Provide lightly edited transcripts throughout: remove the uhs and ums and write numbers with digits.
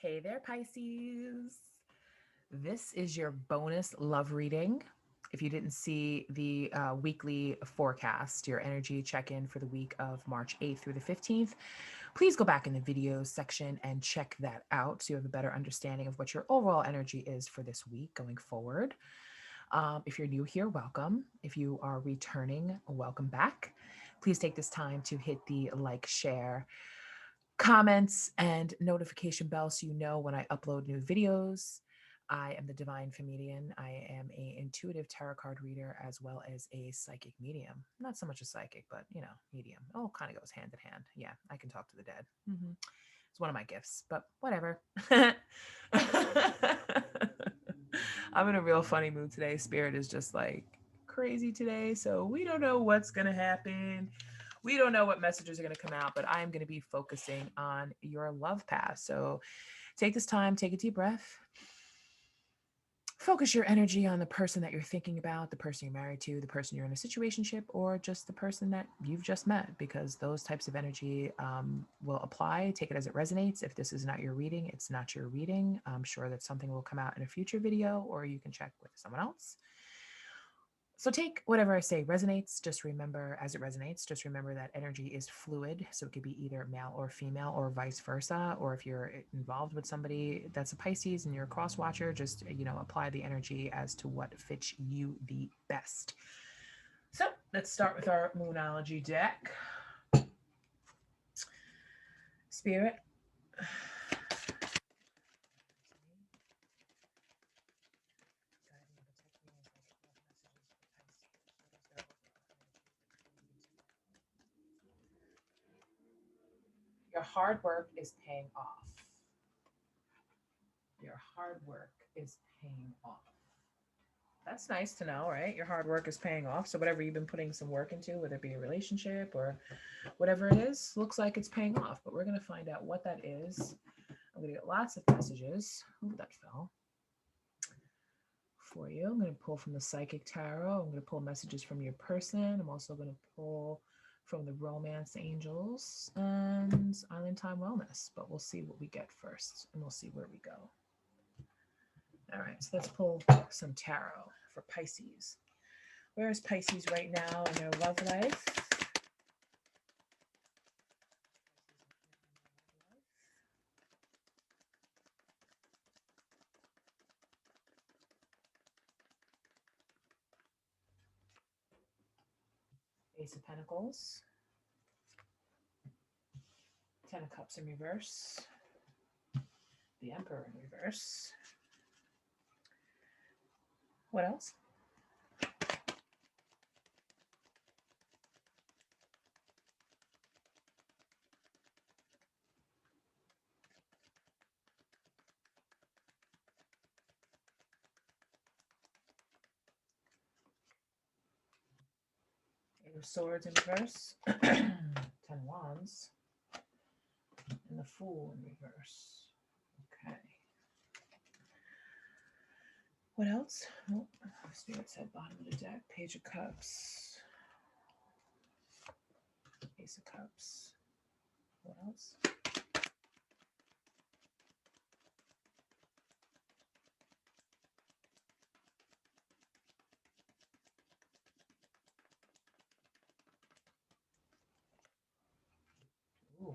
Hey there, Pisces. This is your bonus love reading. If you didn't see the weekly forecast, your energy check in for the week of March 8th through the 15th, please go back in the videos section and check that out so you have a better understanding of what your overall energy is for this week going forward. If you're new here, welcome. If you are returning, welcome back. Please take this time to hit the like, share, comments, and notification bell so you know when I upload new videos. I am the Divine Comedian. I am a intuitive tarot card reader as well as a psychic medium. Not so much a psychic, but medium. Oh, kind of goes hand in hand. Yeah, I can talk to the dead. It's one of my gifts, but whatever. I'm in a real funny mood today. Spirit is just like crazy today, so we don't know what's gonna happen. We don't know what messages are going to come out, but I am going to be focusing on your love path. So take this time, take a deep breath. Focus your energy on the person that you're thinking about, the person you're married to, the person you're in a situationship, or just the person that you've just met, because those types of energy will apply. Take it as it resonates. If this is not your reading, it's not your reading. I'm sure that something will come out in a future video, or you can check with someone else. So take whatever I say resonates. Just remember, as it resonates, just remember that energy is fluid. So it could be either male or female or vice versa. Or if you're involved with somebody that's a Pisces and you're a cross watcher, just, apply the energy as to what fits you the best. So let's start with our Moonology deck. Spirit. Your hard work is paying off. Your hard work is paying off. That's nice to know, right? Your hard work is paying off. So whatever you've been putting some work into, whether it be a relationship or whatever it is, looks like it's paying off. But we're going to find out what that is. I'm going to get lots of messages. Oh, that fell. For you. I'm going to pull from the Psychic Tarot. I'm going to pull messages from your person. I'm also going to pull from the Romance Angels and Island Time Wellness. But we'll see what we get first, and we'll see where we go. All right, so let's pull some tarot for Pisces. Where is Pisces right now in their love life? Ace of Pentacles, Ten of Cups in reverse, the Emperor in reverse. What else? Eight of Swords in reverse, 10 Wands, and the Fool in reverse. Okay. What else? Oh, Spirit said bottom of the deck. Page of Cups, Ace of Cups. What else? Ooh,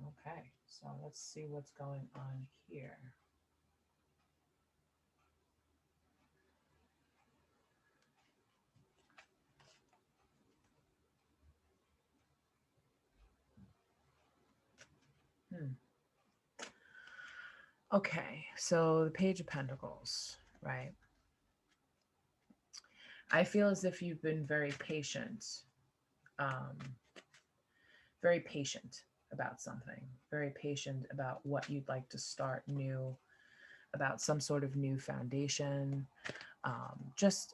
okay. So let's see what's going on here. Okay, so the Page of Pentacles, right? I feel as if you've been um, very patient about something, very patient about what you'd like to start new, about some sort of new foundation,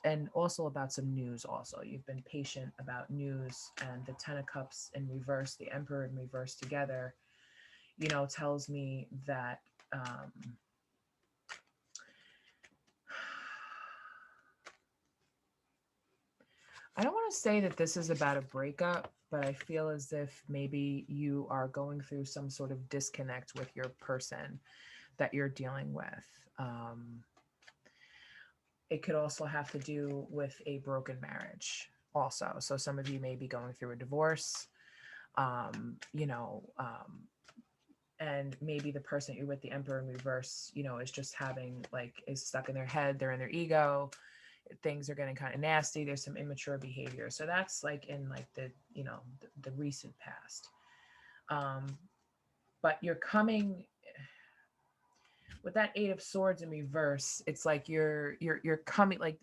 and also about some news. Also, you've been patient about news, and the Ten of Cups in reverse, the Emperor in reverse together, tells me that I don't want to say that this is about a breakup, but I feel as if maybe you are going through some sort of disconnect with your person. that you're dealing with. It could also have to do with a broken marriage also. So some of you may be going through a divorce, you know, and maybe the person you're with, the Emperor in reverse, you know, is just having like, is stuck in their head, they're in their ego, things are getting kind of nasty, there's some immature behavior. So that's like in like the, you know, the recent past. But you're coming with that Eight of Swords in reverse. It's like you're coming, like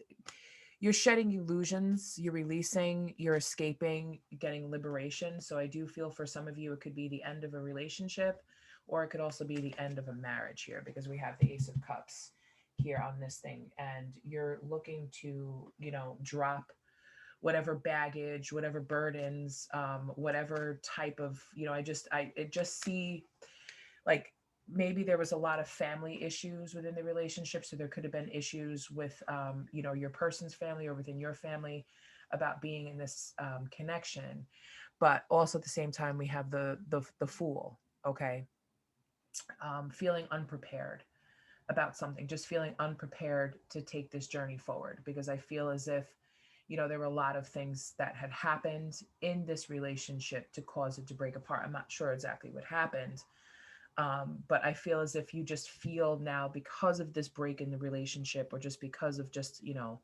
you're shedding illusions, you're releasing, you're escaping, getting liberation. So I do feel for some of you it could be the end of a relationship, or it could also be the end of a marriage here, because we have the Ace of Cups here on this thing, and you're looking to, you know, drop whatever baggage, whatever burdens, whatever type of, you know, I just see like maybe there was a lot of family issues within the relationship. So there could have been issues with, you know, your person's family or within your family about being in this connection. But also at the same time, we have the Fool. Okay. Feeling unprepared about something, just feeling unprepared to take this journey forward, because I feel as if, you know, there were a lot of things that had happened in this relationship to cause it to break apart. I'm not sure exactly what happened. But I feel as if you just feel now, because of this break in the relationship, or just because of just, you know,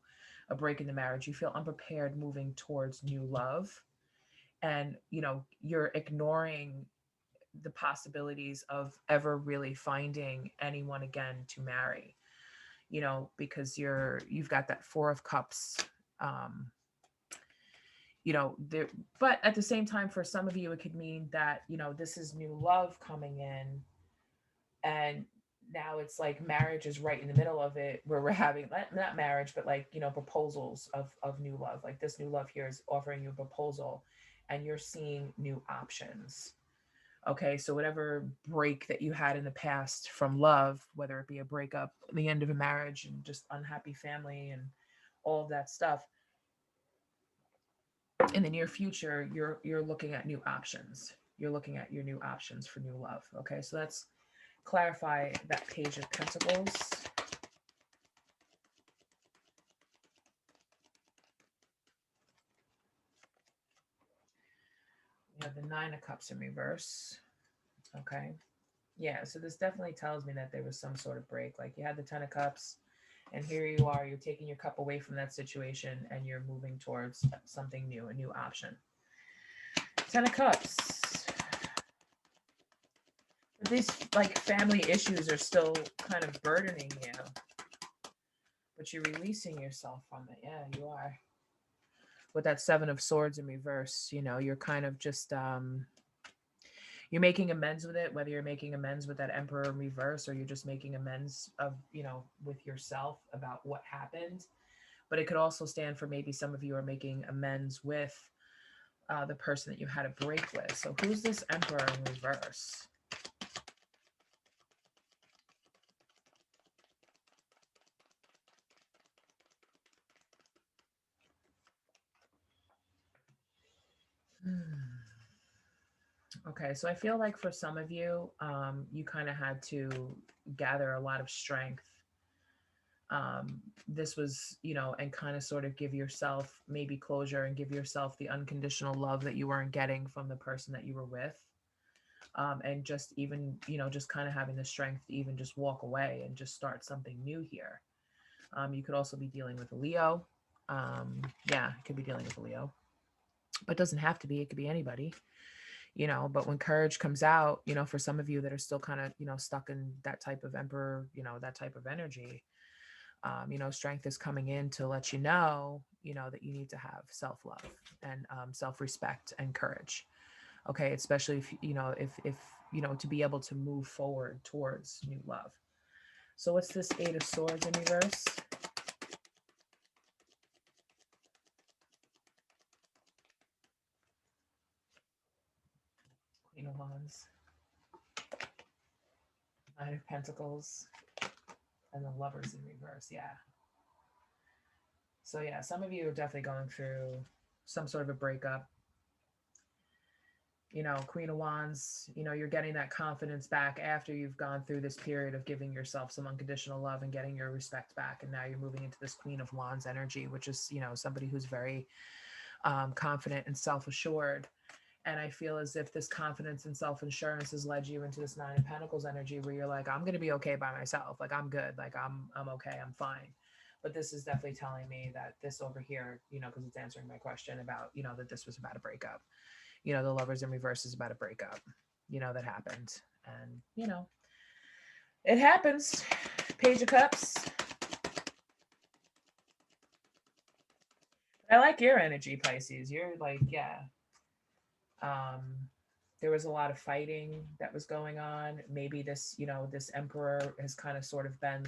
a break in the marriage, you feel unprepared moving towards new love. And, you know, you're ignoring the possibilities of ever really finding anyone again to marry, you know, because you've got that Four of Cups, you know, there, but at the same time, for some of you, it could mean that, you know, this is new love coming in, and now it's like marriage is right in the middle of it, where we're having not marriage, but like, you know, proposals of new love. Like this new love here is offering you a proposal, and you're seeing new options. Okay, so whatever break that you had in the past from love, whether it be a breakup, the end of a marriage, and just unhappy family and all of that stuff, in the near future, you're looking at new options. You're looking at your new options for new love. Okay, so let's clarify that Page of Pentacles. We have the Nine of Cups in reverse. Okay. Yeah, so this definitely tells me that there was some sort of break. Like you had the Ten of Cups, and here you are, you're taking your cup away from that situation, and you're moving towards something new, a new option. Ten of Cups. These like family issues are still kind of burdening you, but you're releasing yourself from it. Yeah, you are. With that Seven of Swords in reverse, you know, you're kind of just you're making amends with it, whether you're making amends with that Emperor in reverse, or you're just making amends of, you know, with yourself about what happened. But it could also stand for maybe some of you are making amends with the person that you had a break with. So who's this Emperor in reverse? Okay, so I feel like for some of you, you kind of had to gather a lot of strength. This was, you know, and kind of sort of give yourself maybe closure and give yourself the unconditional love that you weren't getting from the person that you were with. And just even, you know, just kind of having the strength to even just walk away and just start something new here. You could also be dealing with a Leo. Yeah, it could be dealing with a Leo, but it doesn't have to be. It could be anybody, you know. But when courage comes out, you know, for some of you that are still kind of, you know, stuck in that type of Emperor, you know, that type of energy, you know, strength is coming in to let you know, that you need to have self-love and self-respect and courage. Okay, especially if you know, to be able to move forward towards new love. So what's this Eight of Swords in reverse? Queen of Wands, Nine of Pentacles, and the Lovers in reverse. Yeah. So yeah, some of you are definitely going through some sort of a breakup. You know, Queen of Wands, you know, you're getting that confidence back after you've gone through this period of giving yourself some unconditional love and getting your respect back. And now you're moving into this Queen of Wands energy, which is, you know, somebody who's very confident and self-assured. And I feel as if this confidence and self-assurance has led you into this Nine of Pentacles energy where you're like, I'm going to be okay by myself. Like, I'm good. Like, I'm okay. I'm fine. But this is definitely telling me that this over here, you know, because it's answering my question about, you know, that this was about a breakup. You know, the Lovers in reverse is about a breakup, you know, that happened. And, you know, it happens. Page of Cups. I like your energy, Pisces. You're like, yeah. There was a lot of fighting that was going on. Maybe this, you know, this emperor has kind of sort of been,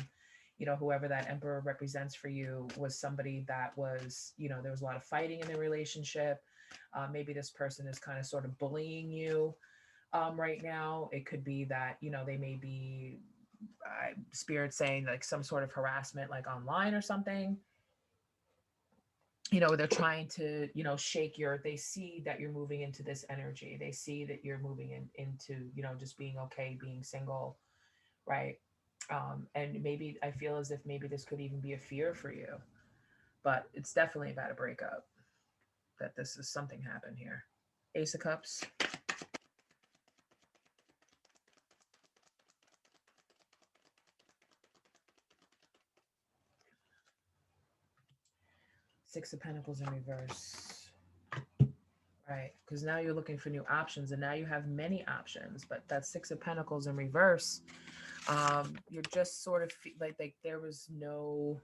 you know, whoever that emperor represents for you was somebody that was, you know, there was a lot of fighting in the relationship. Maybe this person is kind of sort of bullying you right now. It could be that, you know, they may be spirit saying like some sort of harassment, like online or something. You know, they're trying to, you know, shake your, they see that you're moving into this energy. They see that you're moving into, you know, just being okay, being single, right? And maybe I feel as if maybe this could even be a fear for you, but it's definitely about a breakup, that this is something happened here. Ace of Cups. Six of Pentacles in reverse. Right, because now you're looking for new options, and now you have many options. But that Six of Pentacles in reverse, you're just sort of like there was no.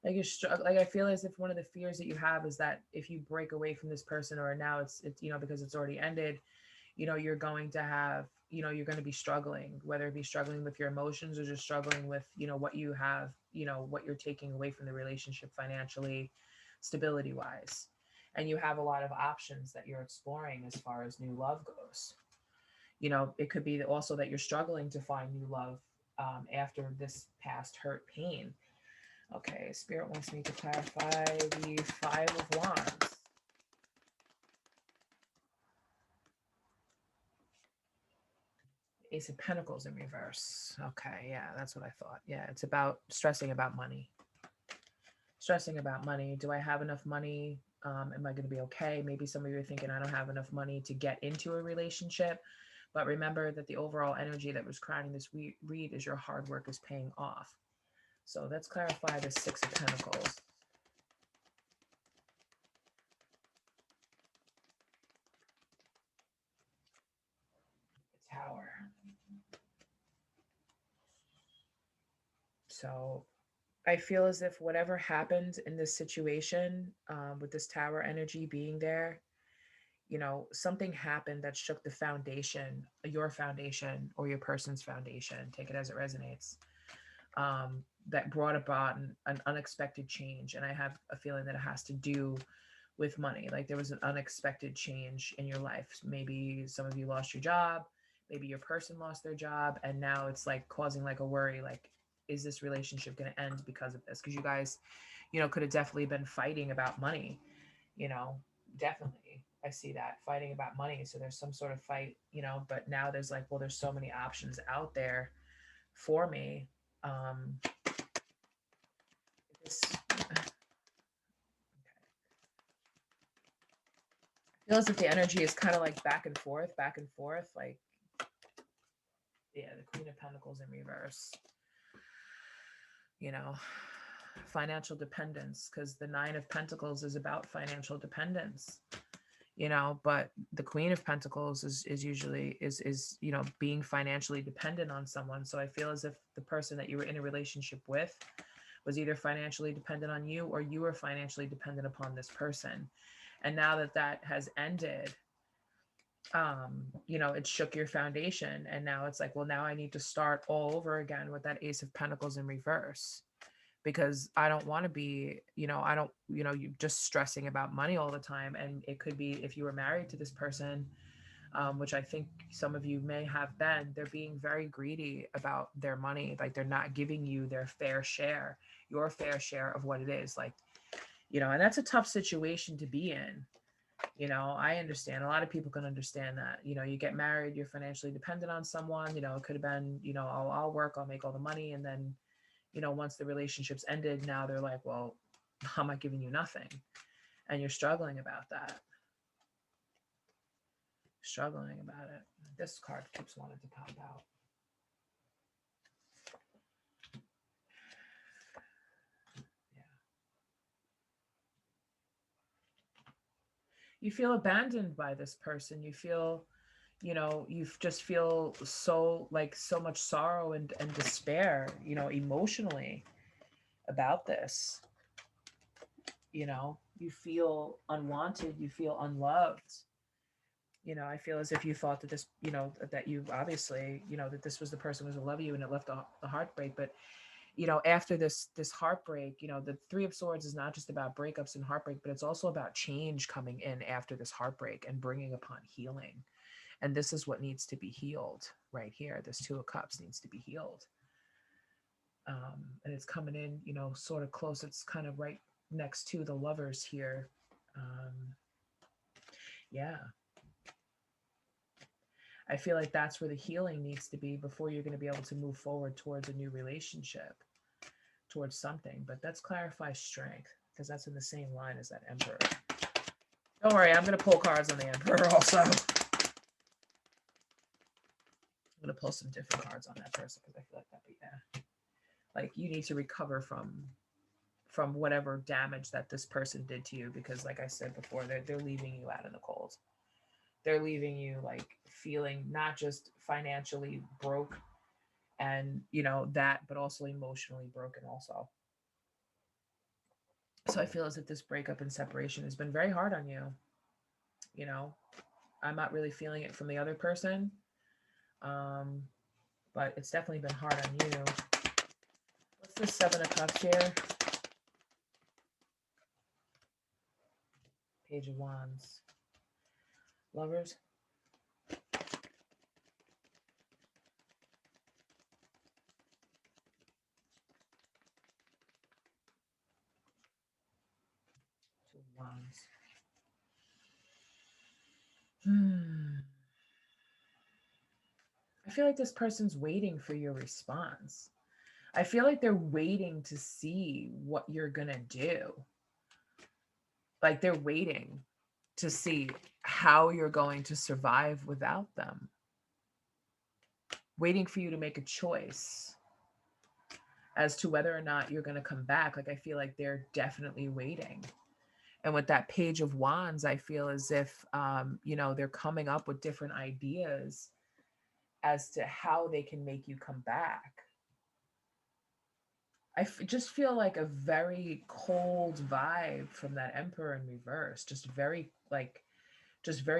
Like like I feel as if one of the fears that you have is that if you break away from this person, or now it's you know, because it's already ended, you know, you're going to have, you know, you're going to be struggling, whether it be struggling with your emotions or just struggling with, you know, what you have, you know, what you're taking away from the relationship financially, stability wise. And you have a lot of options that you're exploring as far as new love goes. You know, it could be also that you're struggling to find new love after this past hurt, pain. Okay, Spirit wants me to clarify the Five of Wands. Ace of Pentacles in reverse. Okay, yeah, that's what I thought. Yeah, it's about stressing about money. Stressing about money. Do I have enough money? Am I going to be okay? Maybe some of you are thinking, I don't have enough money to get into a relationship. But remember that the overall energy that was crowning this read is your hard work is paying off. So let's clarify the Six of Pentacles. The Tower. So I feel as if whatever happened in this situation, with this Tower energy being there, you know, something happened that shook the foundation, your foundation or your person's foundation, take it as it resonates, that brought about an unexpected change. And I have a feeling that it has to do with money. Like there was an unexpected change in your life. Maybe some of you lost your job, maybe your person lost their job, and now it's like causing like a worry, like, is this relationship going to end because of this? Because you guys, you know, could have definitely been fighting about money, you know, definitely. I see that fighting about money. So there's some sort of fight, you know, but now there's like, well, there's so many options out there for me. Um, this feels like the energy is kind of like back and forth. Like, yeah, the Queen of Pentacles in reverse, you know, financial dependence, because the Nine of Pentacles is about financial dependence, you know, but the Queen of Pentacles is usually is you know, being financially dependent on someone. So I feel as if the person that you were in a relationship with was either financially dependent on you, or you were financially dependent upon this person. And now that that has ended, you know, it shook your foundation, and now it's like, well, now I need to start all over again with that Ace of Pentacles in reverse, because I don't want to be, you know, I don't, you know, you just stressing about money all the time. And it could be if you were married to this person, which I think some of you may have been, they're being very greedy about their money. Like they're not giving you their fair share, your fair share of what it is. Like, And that's a tough situation to be in. I understand. A lot of people can understand that. You get married, you're financially dependent on someone. It could have been, I'll work, I'll make all the money. And then, once the relationship's ended, now they're like, well, I'm not giving you nothing. And you're struggling about that. Struggling about it. This card keeps wanting to pop out. You feel abandoned by this person. You feel, you just feel so much sorrow and despair, emotionally about this. You feel unwanted, you feel unloved. I feel as if you thought that this, that you obviously, that this was the person who was to love you, and it left the heartbreak. But after this heartbreak, the Three of Swords is not just about breakups and heartbreak, but it's also about change coming in after this heartbreak and bringing upon healing. And this is what needs to be healed right here. This Two of Cups needs to be healed. And it's coming in, sort of close. It's kind of right next to the Lovers here. Yeah. I feel like that's where the healing needs to be before you're going to be able to move forward towards a new relationship, towards something. But let's clarify strength, because that's in the same line as that Emperor. Don't worry, I'm going to pull cards on the Emperor also. I'm going to pull some different cards on that person, because I feel like that'd be, like, you need to recover from whatever damage that this person did to you, because like I said before, they're leaving you out in the cold. They're leaving you like feeling not just financially broke and that, but also emotionally broken also. So I feel as if this breakup and separation has been very hard on you. I'm not really feeling it from the other person, but it's definitely been hard on you. What's the Seven of Cups here? Page of Wands. Lovers. Two of Wands. I feel like this person's waiting for your response. I feel like they're waiting to see what you're going to do. Like they're waiting to see how you're going to survive without them. Waiting for you to make a choice as to whether or not you're going to come back. Like I feel like they're definitely waiting. And with that Page of Wands, I feel as if, they're coming up with different ideas as to how they can make you come back. I just feel like a very cold vibe from that Emperor in reverse. Just very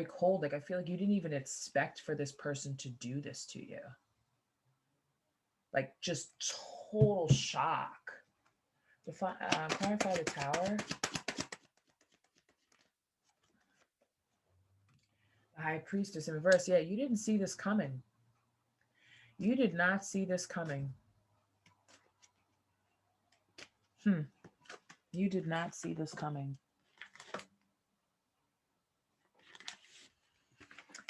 cold. Like I feel like you didn't even expect for this person to do this to you. Like just total shock. Clarify the Tower. The High Priestess in reverse. Yeah, you didn't see this coming. You did not see this coming. You did not see this coming.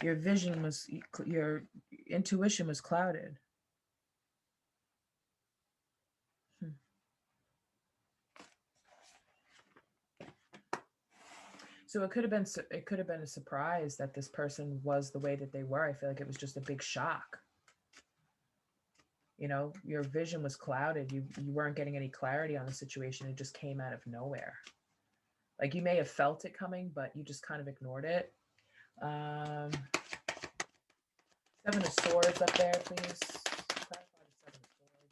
Your vision was, your intuition was clouded. So it could have been a surprise that this person was the way that they were. I feel like it was just a big shock. Your vision was clouded. You weren't getting any clarity on the situation. It just came out of nowhere. Like you may have felt it coming, but you just kind of ignored it. Seven of Swords up there, please. Clarify the Seven of Swords.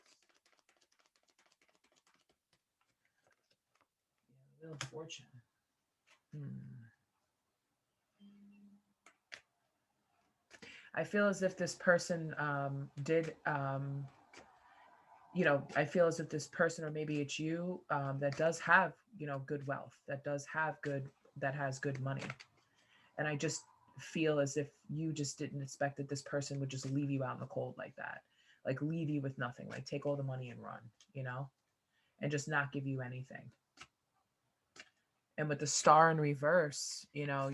Yeah, Wheel of Fortune. I feel as if this person I feel as if this person, or maybe it's you, that does have, good wealth, that has good money. And I just feel as if you just didn't expect that this person would just leave you out in the cold like that. Like leave you with nothing, like take all the money and run, and just not give you anything. And with the star in reverse, you know,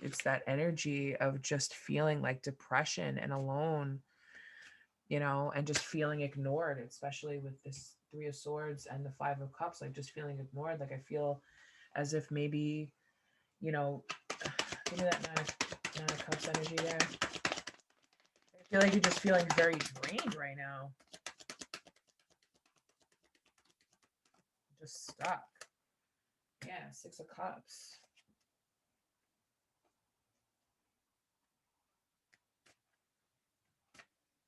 it's that energy of just feeling like depression and alone, you know, and just feeling ignored, especially with this Three of Swords and the Five of Cups, like just feeling ignored. Like I feel as if maybe, you know, give me that nine of Cups energy there. I feel like you're just feeling very drained right now. Just stuck. Yeah, Six of Cups.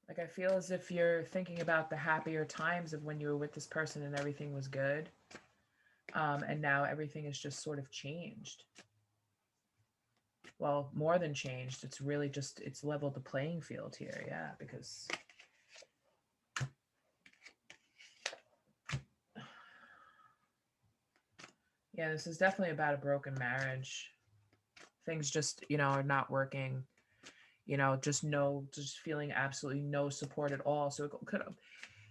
Like I feel as if you're thinking about the happier times of when you were with this person and everything was good. And now everything is just sort of changed. Well, more than changed. It's really just, it's leveled the playing field here. Yeah, because yeah, this is definitely about a broken marriage. Things just, you know, are not working. You know, just feeling absolutely no support at all. So it could,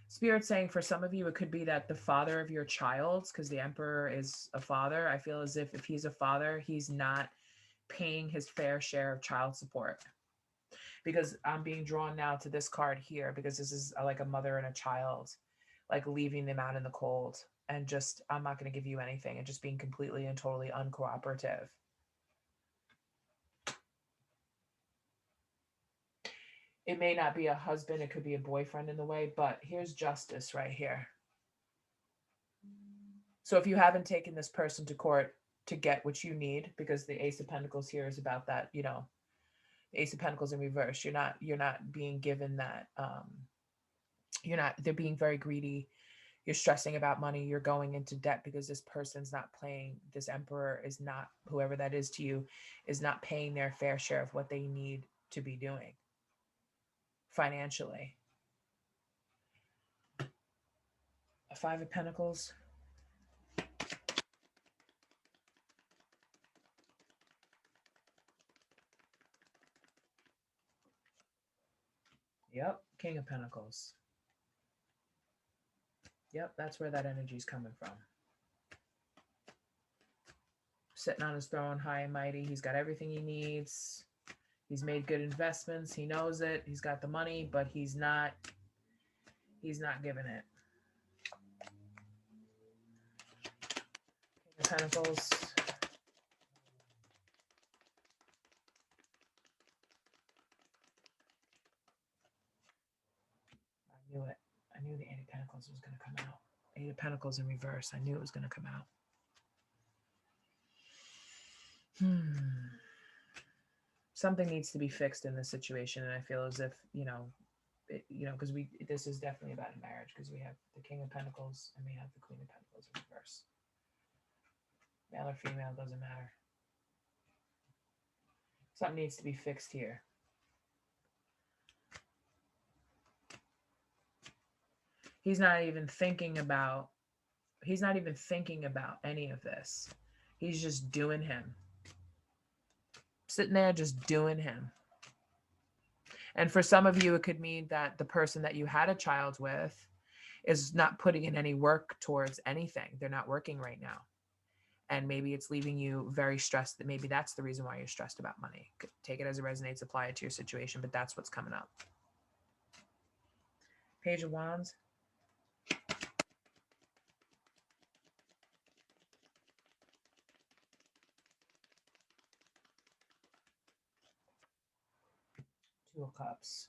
Spirit saying for some of you, it could be that the father of your child, because the Emperor is a father. I feel as if he's a father, he's not paying his fair share of child support. Because I'm being drawn now to this card here, because this is like a mother and a child, like leaving them out in the cold and just, I'm not going to give you anything, and just being completely and totally uncooperative. It may not be a husband, it could be a boyfriend in the way, but here's justice right here. So if you haven't taken this person to court to get what you need, because the Ace of Pentacles here is about that, you know, the Ace of Pentacles in reverse, you're not being given that, they're being very greedy. You're stressing about money. You're going into debt because this person's not playing. This Emperor is not, whoever that is to you, is not paying their fair share of what they need to be doing financially. A Five of Pentacles. Yep. King of Pentacles. Yep. That's where that energy is coming from. Sitting on his throne, high and mighty. He's got everything he needs. He's made good investments. He knows it. He's got the money, but he's not giving it. King of Pentacles. I knew it. I knew the Eight of Pentacles was going to come out. Eight of Pentacles in reverse. I knew it was going to come out. Something needs to be fixed in this situation, and I feel as if, you know, because this is definitely about a marriage, because we have the King of Pentacles and we have the Queen of Pentacles in reverse. Male or female, doesn't matter. Something needs to be fixed here. He's not even thinking about any of this. He's just doing him. Sitting there just doing him. And for some of you, it could mean that the person that you had a child with is not putting in any work towards anything. They're not working right now. And maybe it's leaving you very stressed. That maybe that's the reason why you're stressed about money. Take it as it resonates, apply it to your situation, but that's what's coming up. Page of Wands. Two of Cups.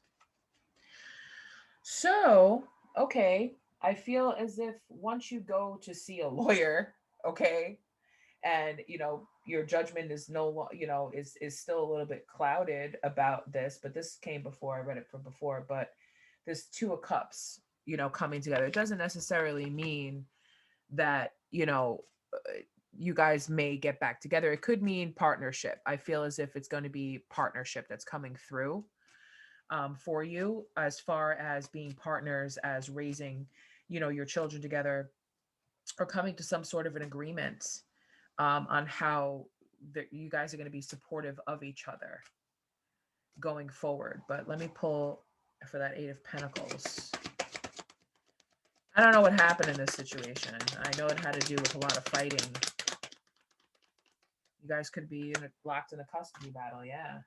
So, okay, I feel as if once you go to see a lawyer, okay, and your judgment is is still a little bit clouded about this, but this came before, I read it from before, but this Two of Cups, coming together, it doesn't necessarily mean that you guys may get back together. It could mean partnership. I feel as if it's going to be partnership that's coming through for you, as far as being partners, as raising your children together, or coming to some sort of an agreement on how you guys are going to be supportive of each other going forward. But let me pull for that Eight of Pentacles. I don't know what happened in this situation. I know it had to do with a lot of fighting. You guys could be locked in a custody battle. Yeah.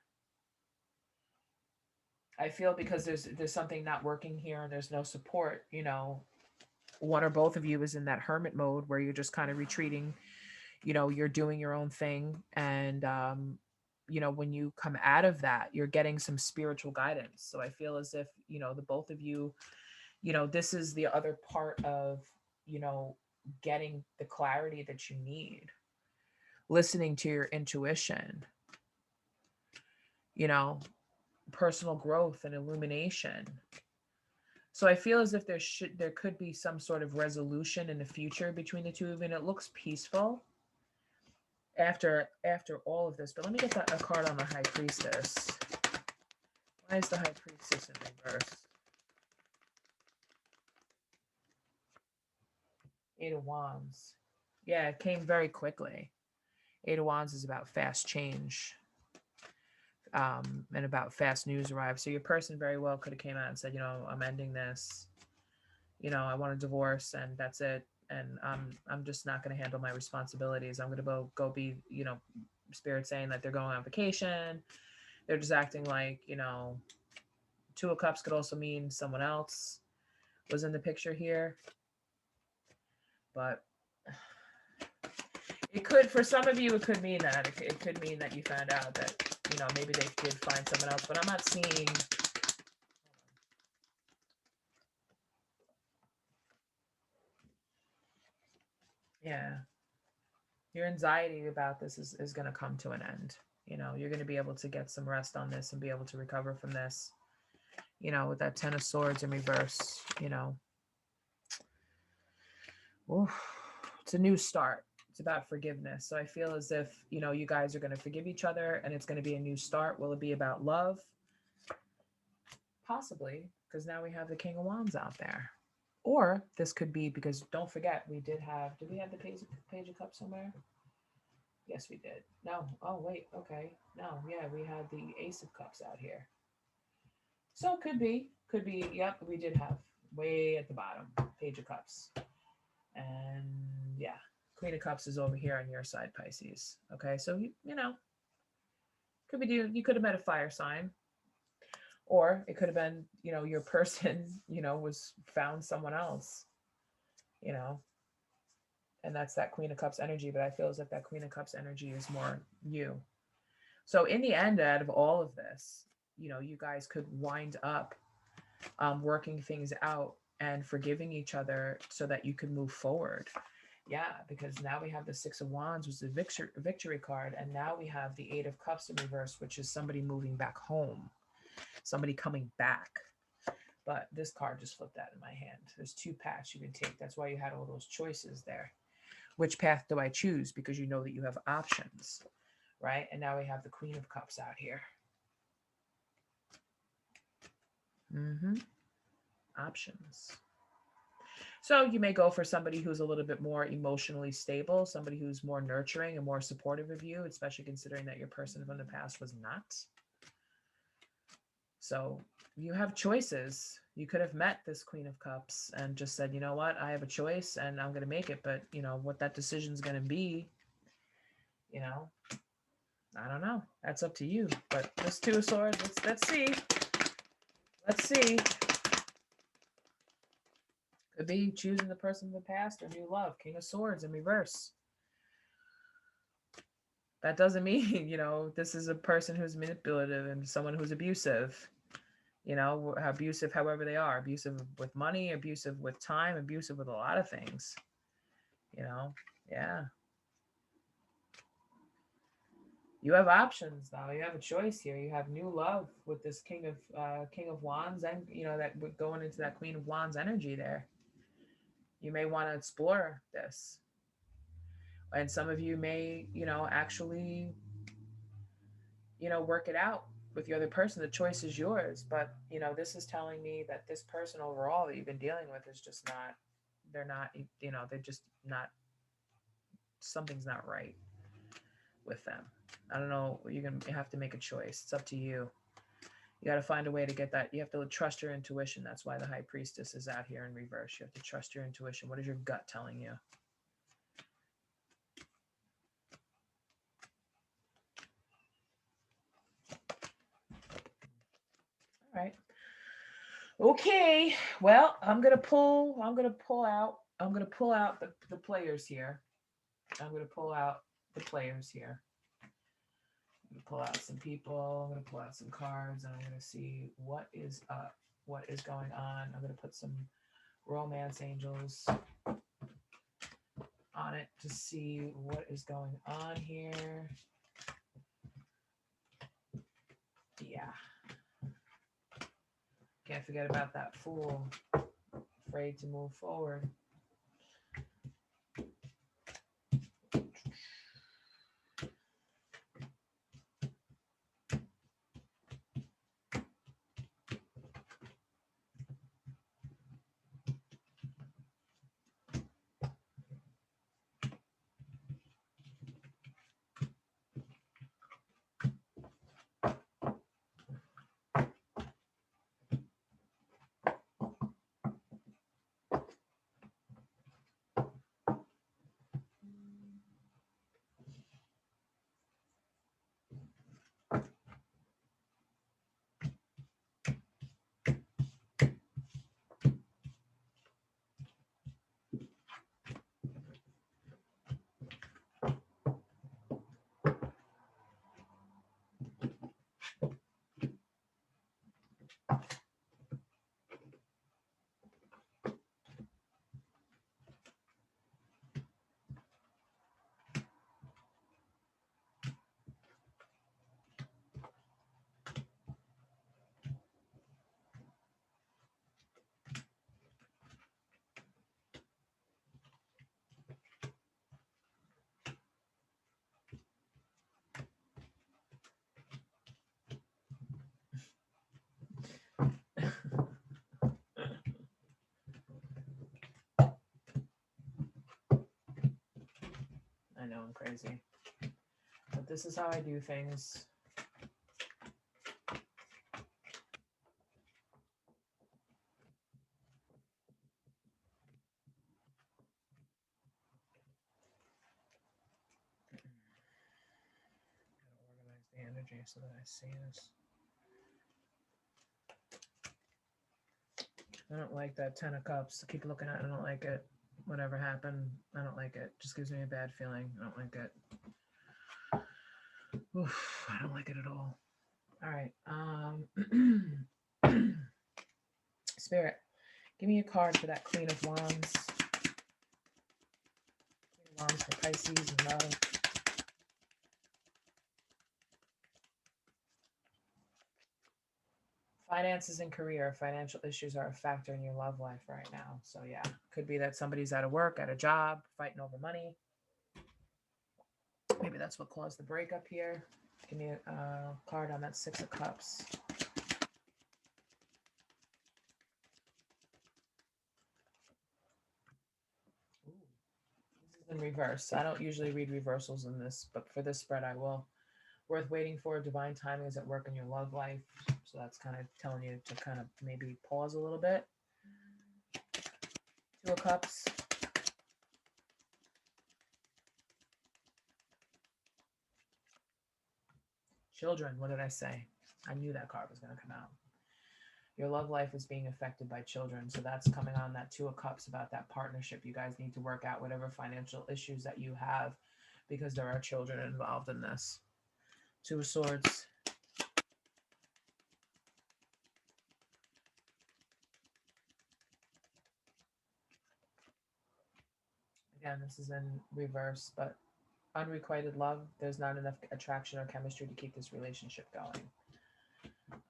I feel because there's something not working here and there's no support, one or both of you is in that hermit mode where you're just kind of retreating, you're doing your own thing. And, when you come out of that, you're getting some spiritual guidance. So I feel as if, the both of you, this is the other part of, you know, getting the clarity that you need, listening to your intuition, you know, personal growth and illumination. So I feel as if there could be some sort of resolution in the future between the two of you, and it looks peaceful after all of this. But let me get a card on the High Priestess. Why is the High Priestess in reverse? Eight of Wands. Yeah, it came very quickly. Eight of Wands is about fast change, and about fast news arrive. So your person very well could have came out and said, I'm ending this. I want a divorce, and that's it. And I'm just not going to handle my responsibilities. I'm going to go be, Spirit saying that they're going on vacation. They're just acting like, Two of Cups could also mean someone else was in the picture here. But it could, for some of you, it could mean that. It could mean that you found out that, maybe they did find someone else. But I'm not seeing... Yeah. Your anxiety about this is going to come to an end. You're going to be able to get some rest on this and be able to recover from this. With that Ten of Swords in reverse, oof, it's a new start. It's about forgiveness. So I feel as if, you guys are going to forgive each other and it's going to be a new start. Will it be about love? Possibly, because now we have the King of Wands out there. Or this could be because, don't forget, did we have the Page of Cups somewhere? Yes, we did. No. Oh, wait. Okay. No. Yeah, we had the Ace of Cups out here. So it could be. Yep, we did have way at the bottom, Page of Cups. And yeah, Queen of Cups is over here on your side, Pisces. Okay, so, could be you could have met a fire sign. Or it could have been, your person, was found someone else, and that's that Queen of Cups energy. But I feel as if that Queen of Cups energy is more you. So in the end, out of all of this, you guys could wind up working things out and forgiving each other so that you can move forward. Yeah, because now we have the Six of Wands, which is the victory card, and now we have the Eight of Cups in reverse, which is somebody moving back home, somebody coming back. But this card just flipped out in my hand. There's two paths you can take. That's why you had all those choices there. Which path do I choose? Because you know that you have options, right? And now we have the Queen of Cups out here. Options. So you may go for somebody who's a little bit more emotionally stable, somebody who's more nurturing and more supportive of you, especially considering that your person from the past was not. So you have choices. You could have met this Queen of Cups and just said, you know what, I have a choice and I'm going to make it. But, what that decision is going to be, I don't know. That's up to you. But this Two of Swords, let's see. Let's see. Could be choosing the person of the past or new love. King of Swords in reverse. That doesn't mean, this is a person who's manipulative and someone who's abusive. Abusive however they are. Abusive with money, abusive with time, abusive with a lot of things. Yeah. You have options now. You have a choice here. You have new love with this King of Wands, and that going into that Queen of Wands energy there. You may want to explore this. And some of you may, actually, work it out with the other person. The choice is yours. But, this is telling me that this person overall that you've been dealing with is just not, they're just not, something's not right with them. I don't know. You have to make a choice. It's up to you. You got to find a way to get that. You have to trust your intuition. That's why the High Priestess is out here in reverse. You have to trust your intuition. What is your gut telling you? All right. Okay. Well, I'm gonna pull out the players here. I'm gonna pull out the players here. I'm gonna pull out some people. I'm gonna pull out some cards, and I'm gonna see what is up, what is going on. I'm gonna put some romance angels on it to see what is going on here. Yeah. Can't forget about that fool, afraid to move forward. I know I'm crazy, but this is how I do things. Gotta organize the energy so that I see this. I don't like that 10 of Cups. I keep looking at it. I don't like it. Whatever happened, I don't like it. Just gives me a bad feeling. I don't like it. Oof, I don't like it at all. All right. Spirit, give me a card for that Queen of Wands. Queen of Wands for Pisces and love. Finances and career. Financial issues are a factor in your love life right now. So yeah, could be that somebody's out of work, at a job, fighting over money. Maybe that's what caused the breakup here. Give me a card on that 6 of Cups. Ooh, this is in reverse. I don't usually read reversals in this, but for this spread I will. Worth waiting for. Divine timing is at work in your love life. So that's kind of telling you to kind of maybe pause a little bit. 2 of Cups. Children, what did I say? I knew that card was going to come out. Your love life is being affected by children. So that's coming on that 2 of Cups about that partnership. You guys need to work out whatever financial issues that you have because there are children involved in this. 2 of Swords. Again, this is in reverse, but unrequited love, there's not enough attraction or chemistry to keep this relationship going.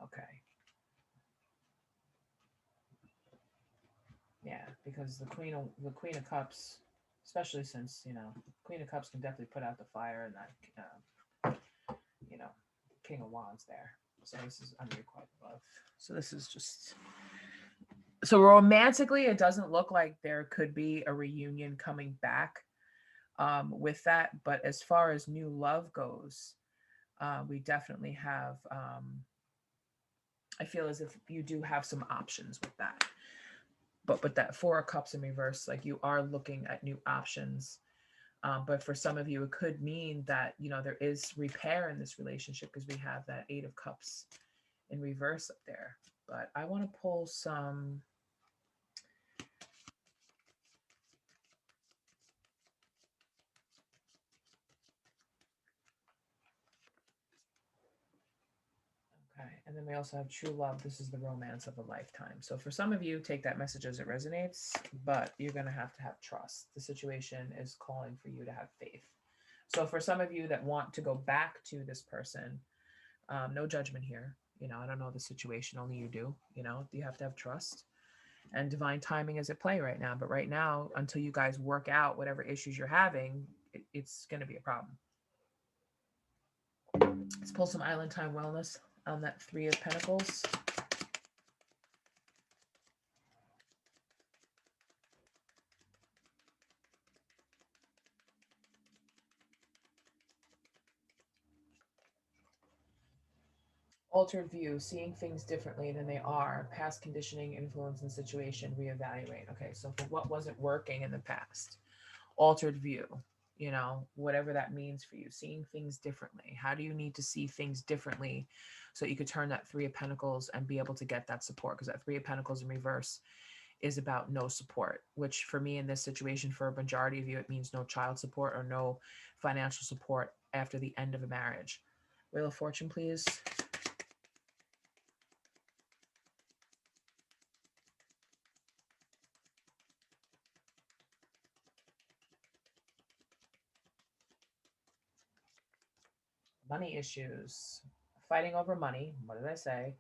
Okay. Yeah, because the Queen of Cups, especially since, Queen of Cups can definitely put out the fire, and that King of Wands there. So this is unrequited love. So this is just, so romantically it doesn't look like there could be a reunion coming back with that, but as far as new love goes, we definitely have, I feel as if you do have some options with that. But with that 4 of Cups in reverse, like you are looking at new options. But for some of you, it could mean that, there is repair in this relationship because we have that 8 of Cups in reverse up there. But I want to pull some. Okay, and then we also have true love. This is the romance of a lifetime. So for some of you, take that message as it resonates, but you're going to have trust. The situation is calling for you to have faith. So for some of you that want to go back to this person, no judgment here. You know, I don't know the situation, only you do. You know, you have to have trust. And divine timing is at play right now. But right now, until you guys work out whatever issues you're having, it's going to be a problem. Let's pull some Island Time Wellness on that Three of Pentacles. Altered view, seeing things differently than they are, past conditioning, influence, and situation, reevaluate. Okay, so for what wasn't working in the past, altered view, you know, whatever that means for you, seeing things differently. How do you need to see things differently so you could turn that Three of Pentacles and be able to get that support? Because that Three of Pentacles in reverse is about no support, which for me in this situation, for a majority of you, it means no child support or no financial support after the end of a marriage. Wheel of Fortune, please. Money issues, fighting over money. What did I say?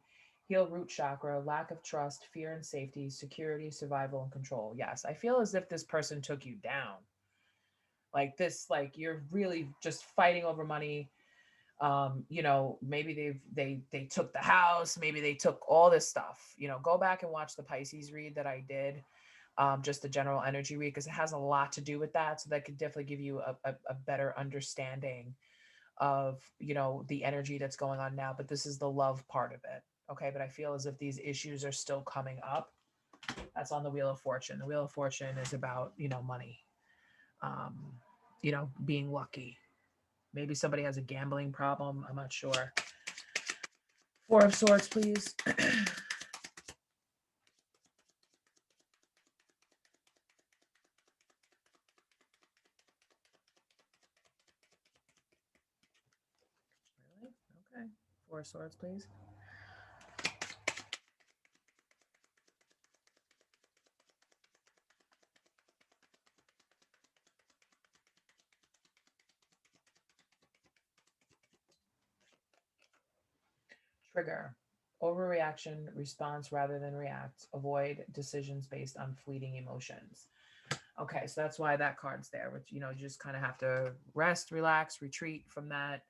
Heal root chakra, lack of trust, fear and safety, security, survival, and control. Yes, I feel as if this person took you down. Like this, like you're really just fighting over money. You know, maybe they took the house, maybe they took all this stuff. You know, go back and watch the Pisces read that I did. Just the general energy read, because it has a lot to do with that. So that could definitely give you a better understanding of, you know, the energy that's going on now. But this is the love part of it. Okay, but I feel as if these issues are still coming up. That's on the Wheel of Fortune. The Wheel of Fortune is about, you know, money, um, you know, being lucky. Maybe somebody has a gambling problem, I'm not sure. Four of Swords, please. Really? Okay. Four of Swords, please. Trigger. Overreaction, response rather than react. Avoid decisions based on fleeting emotions. Okay, so that's why that card's there, which, you know, you just kind of have to rest, relax, retreat from that,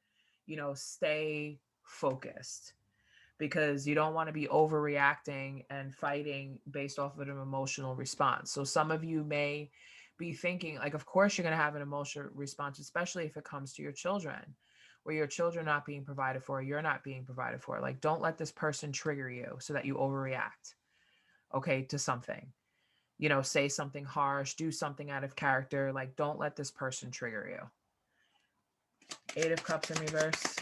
you know, stay focused, because you don't want to be overreacting and fighting based off of an emotional response. So some of you may be thinking, like, of course you're going to have an emotional response, especially if it comes to your children, where your children are not being provided for, you're not being provided for. Like, don't let this person trigger you so that you overreact, okay, to something. You know, say something harsh, do something out of character. Like, don't let this person trigger you. Eight of Cups in reverse.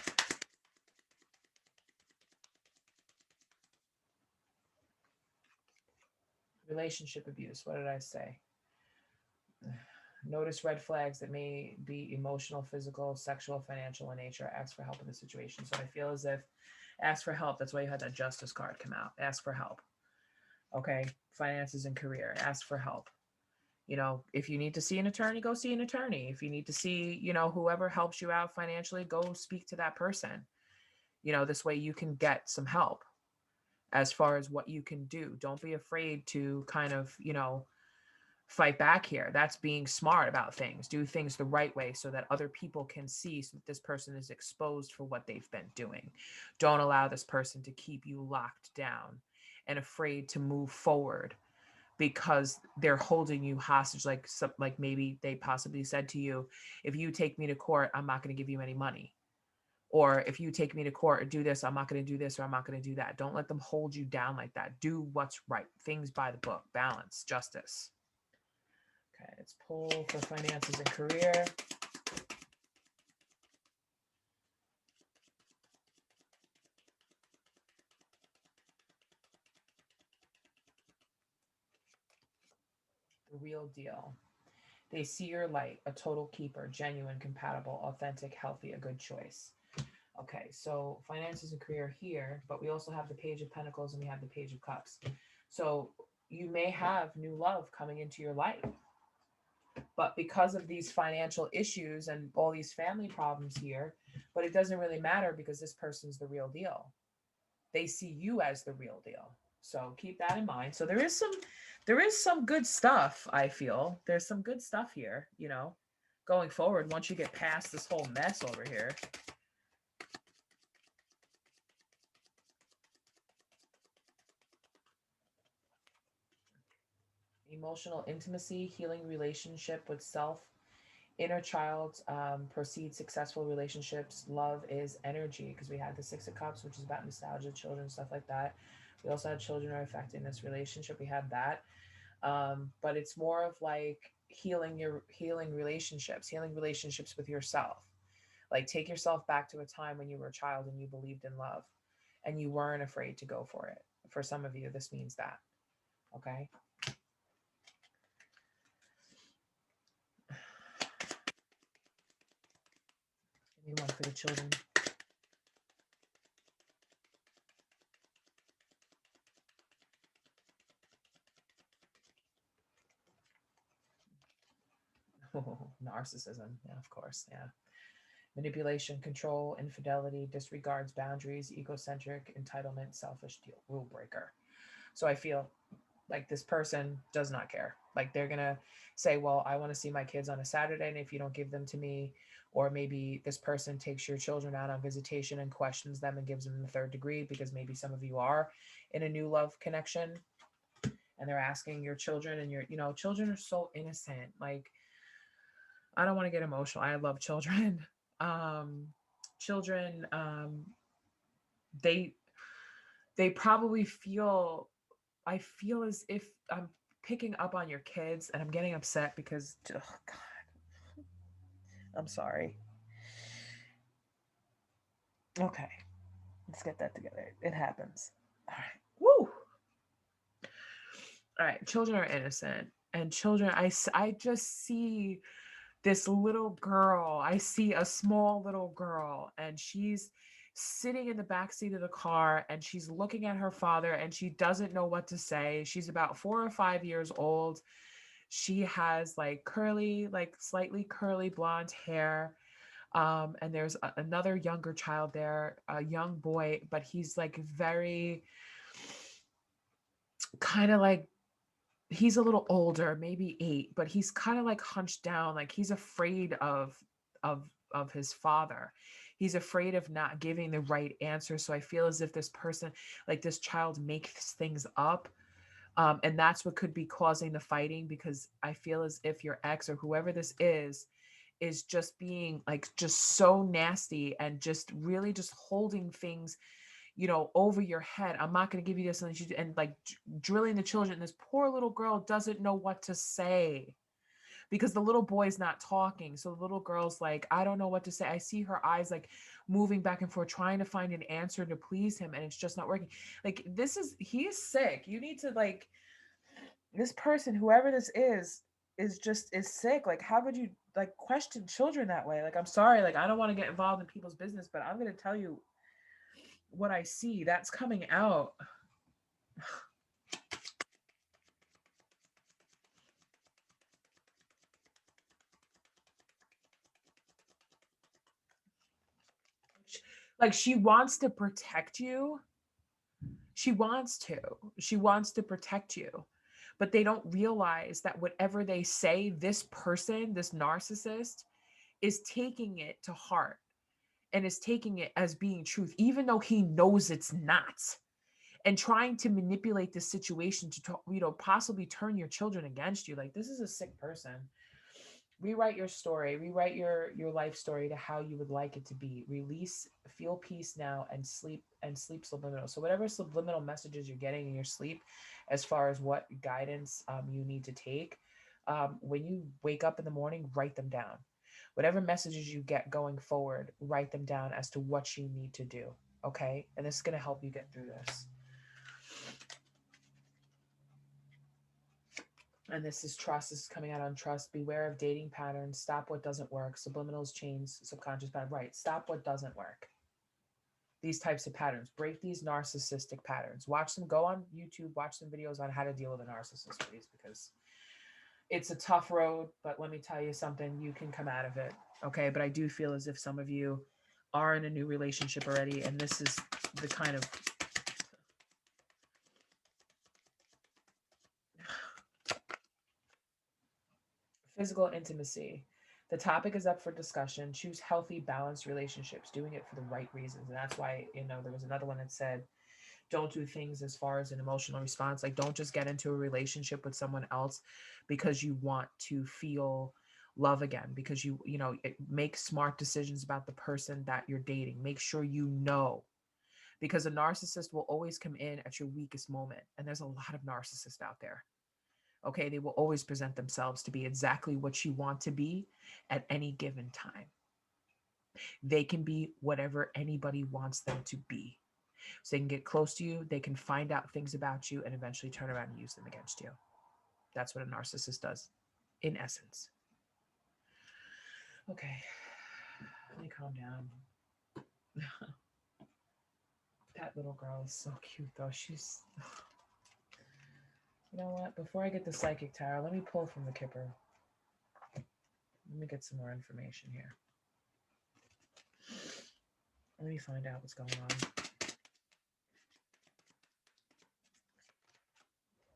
Relationship abuse. What did I say? Notice red flags that may be emotional, physical, sexual, financial in nature. Ask for help in the situation. So I feel as if ask for help. That's why you had that Justice card come out. Ask for help. Okay. Finances and career. Ask for help. You know, if you need to see an attorney, go see an attorney. If you need to see, you know, whoever helps you out financially, go speak to that person. You know, this way you can get some help as far as what you can do. Don't be afraid to kind of, you know, fight back here. That's being smart about things. Do things the right way so that other people can see, so that this person is exposed for what they've been doing. Don't allow this person to keep you locked down and afraid to move forward because they're holding you hostage. Like maybe they possibly said to you, if you take me to court, I'm not going to give you any money. Or if you take me to court or do this, I'm not going to do this, or I'm not going to do that. Don't let them hold you down like that. Do what's right. Things by the book. Balance. Justice. Okay, let's pull for finances and career. The real deal. They see your light, a total keeper, genuine, compatible, authentic, healthy, a good choice. Okay, so finances and career here, but we also have the Page of Pentacles and we have the Page of Cups. So you may have new love coming into your life, but because of these financial issues and all these family problems here, but it doesn't really matter because this person's the real deal. They see you as the real deal. So keep that in mind. So there is some good stuff, I feel. There's some good stuff here, going forward once you get past this whole mess over here. Emotional intimacy, healing relationship with self, inner child, proceed successful relationships. Love is energy because we had the Six of Cups, which is about nostalgia, children, stuff like that. We also had children are affecting this relationship. We had that. But it's more of like healing relationships with yourself. Like take yourself back to a time when you were a child and you believed in love and you weren't afraid to go for it. For some of you, this means that. Okay. Give me one for the children. Narcissism. Yeah, of course. Yeah. Manipulation, control, infidelity, disregards boundaries, egocentric, entitlement, selfish, deal, rule breaker. So I feel like this person does not care. Like they're going to say, well, I want to see my kids on a Saturday. And if you don't give them to me, or maybe this person takes your children out on visitation and questions them and gives them the third degree because maybe some of you are in a new love connection and they're asking your children and children are so innocent. Like, I don't want to get emotional. I love children. Um, children, they probably feel, I feel as if I'm picking up on your kids and I'm getting upset because, oh God, I'm sorry. Okay, let's get that together. It happens. All right. Woo. All right. Children are innocent. And children, I just see this little girl. I see a small little girl, and she's sitting in the back seat of the car and she's looking at her father and she doesn't know what to say. She's about 4 or 5 years old. She has like curly, like slightly curly blonde hair. And there's another younger child there, a young boy, but he's like very kind of like he's a little older, maybe 8, but he's kind of like hunched down, like he's afraid of of his father. He's afraid of not giving the right answer. So I feel as if this person, like this child, makes things up. And that's what could be causing the fighting, because I feel as if your ex or whoever this is just being like just so nasty and just really just holding things over your head. I'm not going to give you this, and like drilling the children. This poor little girl doesn't know what to say because the little boy's not talking. So the little girl's like, I don't know what to say. I see her eyes like moving back and forth, trying to find an answer to please him, and it's just not working. Like he is sick. You need to like, this person, whoever this is sick. Like, how would you like question children that way? Like, I'm sorry, like I don't want to get involved in people's business, but I'm going to tell you what I see that's coming out. Like she wants to protect you. She wants to. She wants to protect you. But they don't realize that whatever they say, this person, this narcissist, is taking it to heart and is taking it as being truth, even though he knows it's not, and trying to manipulate the situation to, possibly turn your children against you. Like, this is a sick person. Rewrite your story, rewrite your life story to how you would like it to be. Release, feel peace now, and sleep subliminal. So whatever subliminal messages you're getting in your sleep, as far as what guidance you need to take, when you wake up in the morning, write them down. Whatever messages you get going forward, write them down as to what you need to do. Okay, and this is going to help you get through this. And this is trust. This is coming out on trust. Beware of dating patterns. Stop what doesn't work. Subliminals, chains, subconscious pattern. Right. Stop what doesn't work. These types of patterns. Break these narcissistic patterns. Watch them. Go on YouTube. Watch some videos on how to deal with a narcissist, please, because it's a tough road. But let me tell you something. You can come out of it. Okay. But I do feel as if some of you are in a new relationship already, and this is the kind of physical intimacy. The topic is up for discussion. Choose healthy, balanced relationships, doing it for the right reasons. And that's why, there was another one that said, don't do things as far as an emotional response. Like, don't just get into a relationship with someone else because you want to feel love again, because make smart decisions about the person that you're dating. Make sure because a narcissist will always come in at your weakest moment. And there's a lot of narcissists out there. Okay, they will always present themselves to be exactly what you want to be at any given time. They can be whatever anybody wants them to be. So they can get close to you, they can find out things about you, and eventually turn around and use them against you. That's what a narcissist does, in essence. Okay, let me calm down. That little girl is so cute, though. She's. You know what? Before I get the psychic tarot, let me pull from the Kipper. Let me get some more information here. Let me find out what's going on.